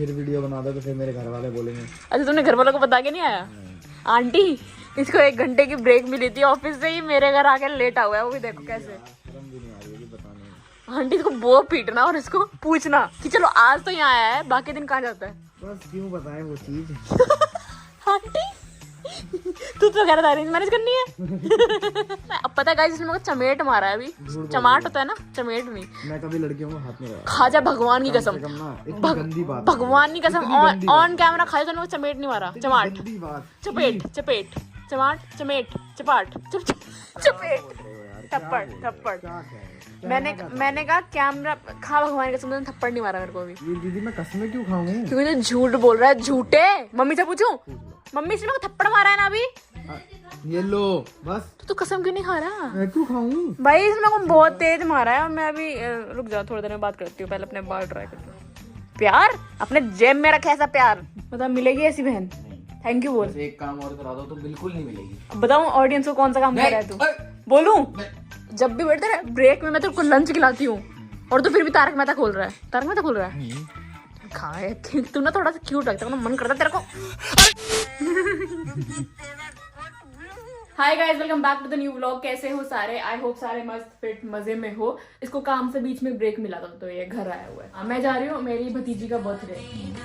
फिर वीडियो बना दो तो फिर मेरे घर वाले बोलेंगे। अच्छा तुमने घर वालों को बता के नहीं आया? आंटी इसको 1 घंटे की ब्रेक मिली थी ऑफिस से ही, मेरे घर आके लेटा हुआ है वो भी, देखो कैसे। शर्म भी नहीं आ रही है बताने में। आंटी को वो पीटना और इसको पूछना कि चलो आज तो यहाँ आया है, बाकी दिन कहाँ जाता है। बस क्यों बताएं वो चीज। आंटी तू तो कह रहा था अरेंज मैरिज करनी है। अब पता है गाइस इसने मेरे को चमेट मारा है अभी। चमाट होता है ना, चमेट नहीं। मैं कभी लड़कियों को हाथ में लगा खाजा भगवान की कसम, गंदी बात, भगवान की कसम, ऑन कैमरा खाजा तो चमेट नहीं मारा। चमाट, गंदी बात, चपेट, चपेट, चमाट, चमेट, चपाट, चपेट, थप्पड़, थप्पड़। मैंने कहा कैमरा खा भगवान की कसम, थप्पड़ नहीं मारा मेरे को अभी। ये दीदी मैं कसमें क्यों खाऊं? क्योंकि तो झूठ बोल रहा है, झूठे। मम्मी से पूछूं? मम्मी इसने मेरे को थप्पड़ मारा है ना अभी। ये लो बस। तो कसम क्यों नहीं खा रहा? मैं क्यों खाऊं? भाई इसने मेरे को बहुत तेज मारा है। और मैं अभी रुक जाओ, थोड़ी देर में बात करती हूँ, पहले अपने बाल ट्राई करती हूँ। प्यार अपने जेब में रखे ऐसा प्यार, मतलब मिलेगी ऐसी बहन? थैंक यू बोल। एक काम और करा दो तो बिल्कुल नहीं मिलेगी। अब बताऊं ऑडियंस को कौन सा काम कर रहा है तू? बोलूं? जब भी बैठते रहे ब्रेक में मैं तेरे को लंच खिलाती हूँ और तू फिर भी तारक मेहता खोल रहा है। तारक मेहता खोल रहा है? खाए तू ना, थोड़ा सा क्यूट लगता है, मन करता है तेरे को। Hi guys, welcome back to the new vlog. कैसे हो सारे? आई होप सारे मस्त फिट मजे में हो। इसको काम से बीच में ब्रेक मिला था तो ये घर आया हुआ है। मैं जा रही हूँ, मेरी भतीजी का बर्थडे,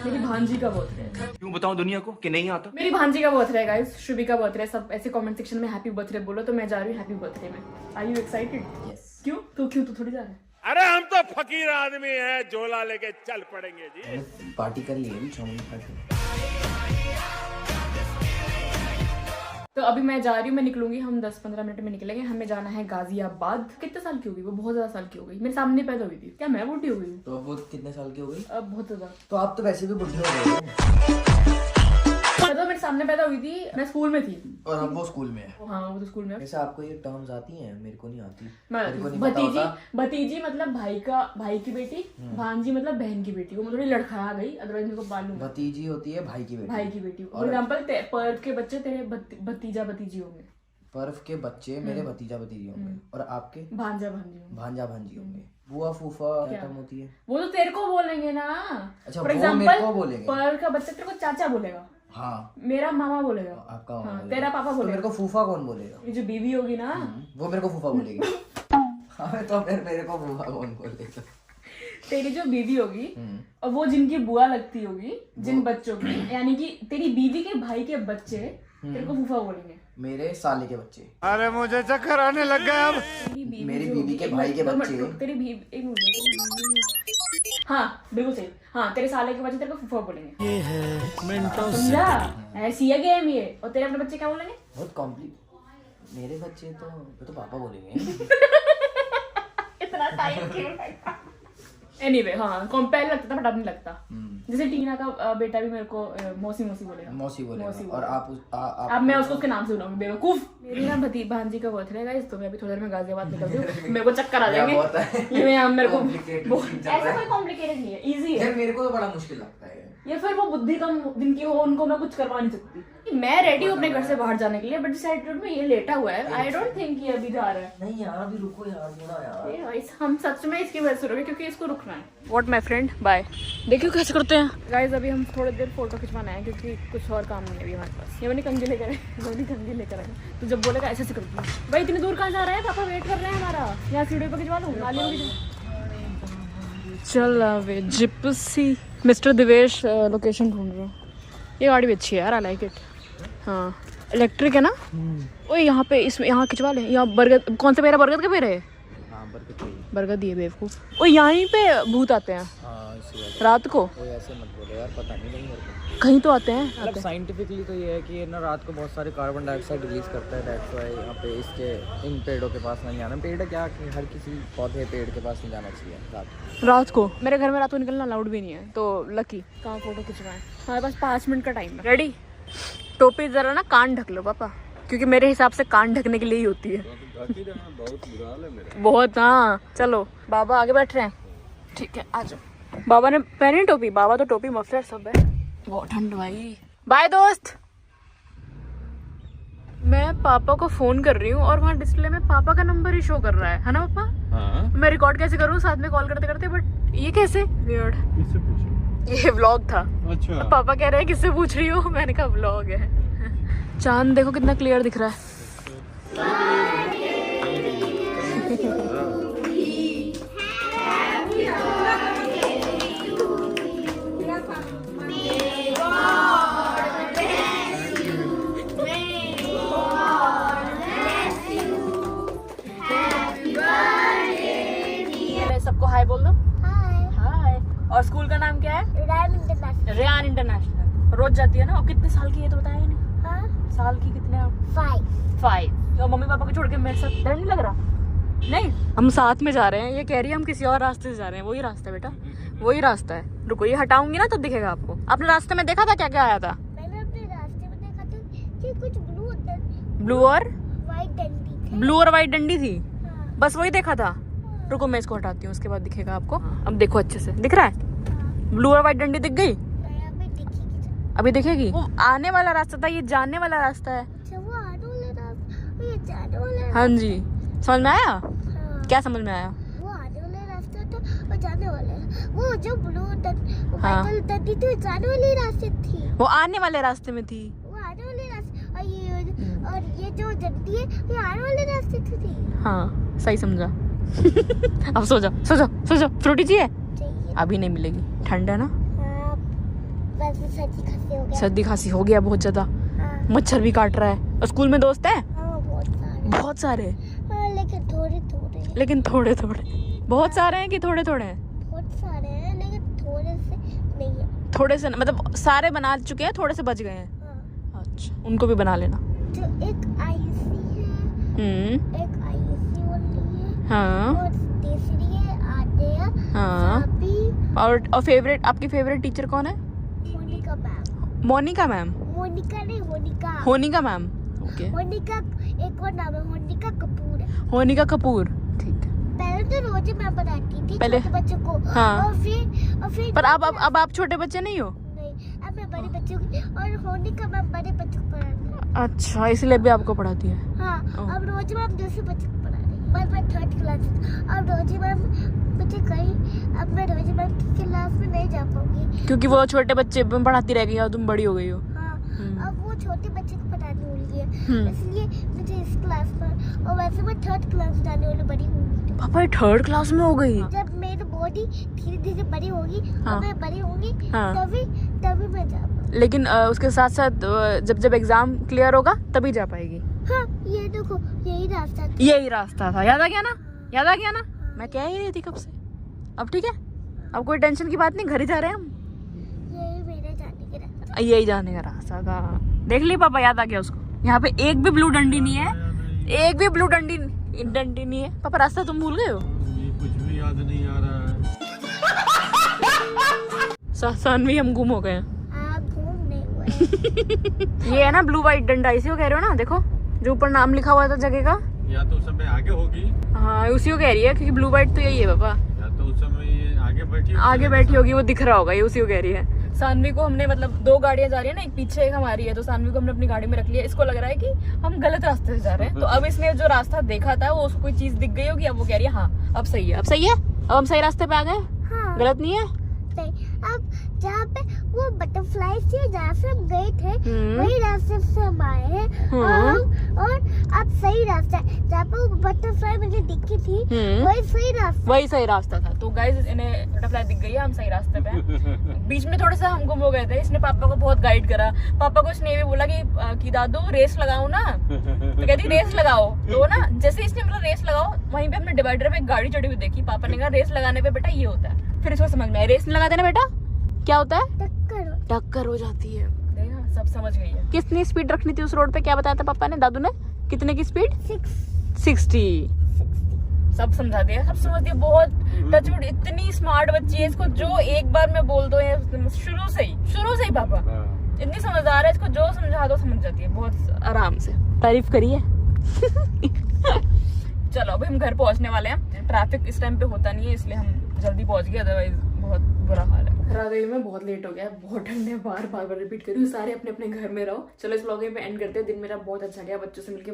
मेरी भांजी का बर्थडे। क्यों बताऊं दुनिया को कि नहीं आता? मेरी भांजी का बर्थडे गाइस, शुभी का बर्थडे। सब ऐसे कमेंट सेक्शन में हैप्पी बर्थडे बोलो, तो मैं जा रही हूँ हैप्पी बर्थडे में। Are you excited? यस। क्यों तू थोड़ी जा रहा है? अरे हम तो फकीर आदमी हैं, झोला लेके चल पड़ेंगे जी। पार्टी कर लिए पार्टी। तो अभी मैं जा रही हूँ, मैं निकलूंगी, हम 10-15 मिनट में निकलेंगे। हमें जाना है गाजियाबाद। कितने साल की हो गई वो? बहुत ज्यादा साल की हो गई, मेरे सामने पैदा हुई थी। क्या मैं बूढ़ी हो गई? तो अब वो कितने साल की हो गई? अब बहुत ज्यादा। तो आप तो वैसे भी बुढ़े हो गए। मतलब मेरे सामने पैदा हुई थी, मैं स्कूल में थी। और अब वो स्कूल में है। हाँ वो तो स्कूल में है। वैसे आपको ये टर्म्स आती हैं? मेरे को नहीं आती। भतीजी मतलब भाई की बेटी, भांजी मतलब बहन की बेटी। वो थोड़ी लड़खड़ा गई, अदरवाइज मेरे को मालूम। भतीजी होती है भाई की बेटी। फॉर एग्जांपल पर्व के बच्चे तेरे भतीजा भतीजी होंगे। पर्व के बच्चे मेरे भतीजा भतीजी होंगे और आपके भांजा भांजी होंगे। बुआ फूफा क्या टर्म होती है? वो तो तेरे को बोलेंगे ना। अच्छा, फॉर एग्जांपल पर्व का बच्चा तेरे को चाचा बोलेगा। हाँ, मेरा मामा बोलेगा। आपका हाँ, बोलेगा। तेरा पापा बोलेगा। तो मेरे को फूफा कौन बोलेगा? ये जो बीवी होगी ना, वो मेरे को फूफा बोलेगी। हाँ, तो फिर मेरे को फूफा कौन बोलेगा? तेरी जो बीवी होगी और वो जिनकी बुआ लगती होगी, जिन बच्चों की, यानी कि तेरी बीवी के भाई के बच्चे तेरे को फूफा बोलेंगे। मेरे साले के बच्चे। अरे मुझे चक्कर आने लग गया अब। मेरी बीवी के भाई के बच्चे। तेरी बीवी, एक मिनट। हाँ बिल्कुल सही। हाँ, तेरे साले के बच्चे तेरे को फूफा बोलेंगे। ये है समझा? ऐसी है गेम ये। और तेरे अपने बच्चे क्या बोलेंगे? बहुत कॉम्प्लिकेट। मेरे बच्चे तो पापा बोलेंगे। इतना टाइम क्यों लगता? एनीवे, हाँ पहले लगता था बट अब नहीं लगता। जैसे टीना का बेटा भी मेरे को मौसी बोलेगा। और आप अब मैं उसके नाम से बुलाऊंगी, बेवकूफ। मेरी ना भांजी का बर्थडे है, तो मैं अभी थोड़ी देर में गाजियाबाद निकलती हूँ। मेरे को चक्कर आ जाएंगे। ये मेरे को ऐसा कोई कॉम्प्लिकेटेड नहीं है, इजी है। मेरे को तो बड़ा मुश्किल लगता है। या फिर वो बुद्धि कम जिनकी हो उनको मैं कुछ करवा नहीं सकती। मैं रेडी हूँ अपने घर से बाहर जाने के लिए, बट साइड रोड में ये लेटा हुआ है। आई डोंट थिंक ये अभी जा रहा है। नहीं यार, अभी रुको यार, थोड़ा यार। हम सच में इसकी वजह से रुके क्योंकि इसको रुकना है। What my friend, bye. देखियो कैसे करते हैं गाइस। अभी हम थोड़ी देर फोटो खिंचवाना है क्योंकि कुछ और काम नहीं है अभी हमारे पास। ये मैंने कंघी लेकर आए। तो जब बोलेगा ऐसे से करती है। भाई इतनी दूर कहाँ जा रहा है? पापा वेट कर रहे हैं हमारा। यहाँ सीढ़ी पर खिंचवा लूँ, नाली में चल वे जिप्सी। मिस्टर दिवेश लोकेशन ढूंढ रहा हूँ। ये गाड़ी भी अच्छी है यार, आई लाइक इट। हाँ इलेक्ट्रिक है ना? ओए यहाँ पे यहाँ खिंचवा ले। यहाँ बरगद, कौन सा पेड़ है? बरगद का पेड़ है। बरगद दिए बेवकूफ। ओ यहीं पे भूत आते हैं रात को। ऐसे मत बोलो यार, पता नहीं मेरे को। कहीं तो आते हैं। मतलब साइंटिफिकली तो ये है कि ना रात को बहुत सारे कार्बन डाइऑक्साइड रिलीज करता है। दैट्स व्हाई यहाँ पे इसके इन पेड़ों के पास नहीं आना। पेड़ क्या कि हर किसी पौधे पेड़ के पास नहीं जाना चाहिए रात को। मेरे घर में रात को निकलना अलाउड भी नहीं है, तो लकी। कहाँ फोटो खिंचवाएं? हमारे पास 5 मिनट का टाइम है। रेडी? टोपी जरा ना कान ढक लो पापा, क्योंकि मेरे हिसाब से कान ढकने के लिए ही होती है। बहुत। हाँ चलो, बाबा आगे बैठ रहे हैं। ठीक है आ जाओ। बाबा ने पहनी टोपी? बाबा तो टोपी मफलर सब है। बहुत ठंड भाई। बाय दोस्त। मैं पापा को फोन कर रही हूँ और वहाँ डिस्प्ले में पापा का नंबर ही शो कर रहा है ना पापा? हाँ। मैं रिकॉर्ड कैसे करूँ साथ में कॉल करते करते? बट ये कैसे? वियर्ड। ये व्लॉग था। अच्छा। पापा कह रहे हैं किससे पूछ रही हो, मैंने कहा व्लॉग है। चांद देखो कितना क्लियर दिख रहा है। सबको हाय बोल दो। हाय। और स्कूल का नाम क्या है? Ryan international. रोज जाती है ना? और कितने साल की है तो बताया नहीं। साल की कितने आप? 5। और मम्मी पापा को छोड़ के मेरे साथ डर नहीं लग रहा? नहीं, हम साथ में जा रहे हैं। ये कह रही है हम किसी और रास्ते से जा रहे हैं। वही रास्ता है बेटा, वही रास्ता है। रुको ये हटाऊंगी ना तब दिखेगा आपको। आपने रास्ते में देखा था क्या क्या आया था? मैंने अपने रास्ते में देखा था कि कुछ ब्लू और वाइट डंडी थी। ब्लू और वाइट डंडी थी, बस वही देखा था। रुको मैं इसको हटाती हूँ, उसके बाद दिखेगा आपको। अब देखो अच्छे से दिख रहा है? ब्लू और वाइट डंडी दिख गई? अभी दिखेगी। वो आने वाला रास्ता था, ये जाने वाला रास्ता है। अच्छा वो आने वाला रास्ता, ये जाने वाला। हाँ जी, समझ में आया? हाँ। क्या समझ में आया? वो आने वाला रास्ता था और जाने वाला, वो जो ब्लू हाँ। वाइट डंडी थी जाने वाली रास्ते थी। वो आने वाले रास्ते में थी। वो आने वाले रास्ते, और ये जो डंडी है ये आने वाले रास्ते थी। हाँ सही समझा। अब सो जाओ सो जाओ सो जाओ। फ्रूटी चाहिए? चाहिए। अभी नहीं मिलेगी, ठंड है ना। हाँ, बस सर्दी खांसी हो गया। सर्दी खांसी हो गया बहुत ज्यादा। हाँ। मच्छर भी काट रहा है। और स्कूल में दोस्त हैं? हाँ, बहुत सारे। हाँ, लेकिन थोड़े थोड़े। लेकिन थोड़े थोड़े। बहुत सारे हैं कि थोड़े थोड़े हैं? बहुत सारे हैं लेकिन थोड़े से नहीं है। थोड़े से मतलब सारे बना चुके हैं, थोड़े से बच गए हैं। हाँ। अच्छा, उनको भी बना लेना। जो एक आईसी है, एक आईसी वाली है, हाँ और तीसरी है आद्या, हाँ। साबी, और फेवरेट, आपकी फेवरेट टीचर कौन है? मोनिका मैम। मोनिका मैम? मोनिका नहीं, होनिका। होनिका मैम, ओके। होनिका एक और नाम है, होनिका कपूर। होनिका कपूर, ठीक है। पहले तो रोज मैं बनाती थी पहले? छोटे बच्चों को। हाँ। और फिर पर अब आप छोटे बच्चे नहीं हो? नहीं, अब मैं बड़े बच्चों को, और होनिका मैम बड़े बच्चों को पढ़ाती है। अच्छा, इसलिए भी आपको पढ़ाती है। हाँ, ओह। अब रोज मैम दूसरे बच्चों को पढ़ा रही है। मैं 3rd क्लास। अब रोजी मैम मुझे कहीं, अब मैं रोजी मैम की क्लास में नहीं जा पाऊंगी क्योंकि वो छोटे बच्चे पढ़ाती रह गई और तुम बड़ी हो गई हो। हाँ, हम्म। अब वो छोटे बच्चे को पढ़ाने वाली हम्म। है, इसलिए मुझे इस क्लास पर, और वैसे मैं 3rd क्लास में जाने वाली बड़ी होंगी। पापा 3rd क्लास में हो गई? जब मेरी बॉडी धीरे धीरे बड़ी होगी, हाँ। और मैं बड़ी होंगी, हाँ। तभी मैं जा पाऊंगी। लेकिन उसके साथ साथ जब एग्जाम क्लियर होगा तभी जा पाएगी। हाँ, ये देखो यही रास्ता था। यही रास्ता था, याद आ गया ना? याद आ गया ना? मैं कह ही रही थी कब से। अब ठीक है, अब कोई टेंशन की बात नहीं, घर ही जा रहे हैं हम। यही मेरे जाने के रास्ता। यही जाने का रास्ता था। देख ली पापा, याद आ गया उसको। यहाँ पे एक भी ब्लू डंडी नहीं है, एक भी ब्लू डंडी नहीं है। पापा रास्ता तुम भूल गए हो? कुछ भी याद नहीं आ रहा है। सानवी हम गुम हो गए हैं। आप घूम नहीं हुए। ये है ना ब्लू वाइट डंडा, इसी को कह रहे हो ना? देखो जो ऊपर नाम लिखा हुआ था जगह का। या तो उस समय आगे होगी, हाँ उसी को कह रही है, क्योंकि ब्लू वाइट तो यही है पापा। या तो उस समय ये आगे बैठी होगी, वो दिख रहा होगा, ये उसी को कह रही है। सानवी को हमने, मतलब 2 गाड़ियां जा रही है ना, एक पीछे एक हमारी है, तो सानवी को हमने अपनी गाड़ी में रख लिया। इसको लग रहा है कि हम गलत रास्ते से जा रहे हैं। तो अब इसने जो रास्ता देखा था वो उसको कोई चीज दिख गई होगी, अब वो कह रही है हाँ अब सही है, अब सही है, अब हम सही रास्ते पे आ गए। हाँ। गलत नहीं है। नहीं, अब जहाँ पे वो बटरफ्लाई थी, जहाँ से हम गए थे, हम्म। वही रास्ते से हम आए हैं। और अब सही रास्ता है, जहाँ पे वो बटरफ्लाई मुझे दिखी थी, वही सही रास्ता। था। तो गाइस इन्हें बटरफ्लाई दिख गई है, हम सही रास्ते पे हैं। बीच में थोड़ा सा हम गुम हो गए थे, इसने पापा को बहुत गाइड करा। पापा को इसने ये भी बोला कि दादू रेस लगाओ ना, तो कहती रेस लगाओ। तो ना जैसे इसने मतलब रेस लगाओ, वहीं पे हमने डिवाइडर पे एक गाड़ी चढ़ी हुई देखी। पापा ने कहा रेस लगाने पे बेटा ये होता है। फिर इसको समझ में आया, रेस नहीं लगाते ना बेटा, क्या होता है? टक्कर हो जाती है। देखा, सब समझ गई है। कितनी स्पीड रखनी थी उस रोड पे, क्या बताया था पापा ने, दादू ने? कितने की स्पीड? 60। सब समझा दिया, सब समझ दिया। बहुत टचवुड, इतनी स्मार्ट बच्ची है। इसको जो एक बार मैं बोल दो, शुरू से ही पापा इतनी समझदार है, इसको जो समझा दो समझ जाती है बहुत आराम से। तारीफ करिए। चलो अभी हम घर पहुंचने वाले हैं। ट्रैफिक इस टाइम पे होता नहीं है, इसलिए हम जल्दी पहुंच गए, अदरवाइज बहुत बुरा हाल है। घर आ गई मैं, बहुत लेट हो गया, बहुत ठंड है, बार रिपीट करी, सारे अपने अपने घर में रहो। चलो इस व्लॉग पे एंड करते हैं। दिन मेरा बहुत अच्छा गया, बच्चों से मिलकर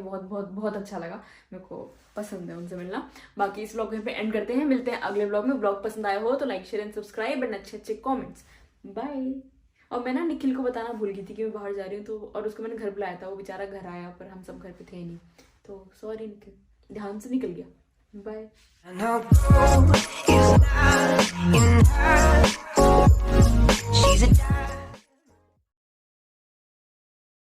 बहुत अच्छा लगा, मेरे को पसंद है उनसे मिलना। बाकी इस व्लॉग पे एंड करते हैं, मिलते हैं अगले व्लॉग में। व्लॉग पसंद आया हो तो like share and subscribe and अच्छे कमेंट्स। बाय। और मैं ना निखिल को बताना भूल गई थी कि मैं बाहर जा रही हूँ, तो और उसको मैंने घर बुलाया था, वो बेचारा घर आया पर हम सब घर पे थे नहीं, तो सॉरी निखिल, ध्यान से निकल गया। बाय।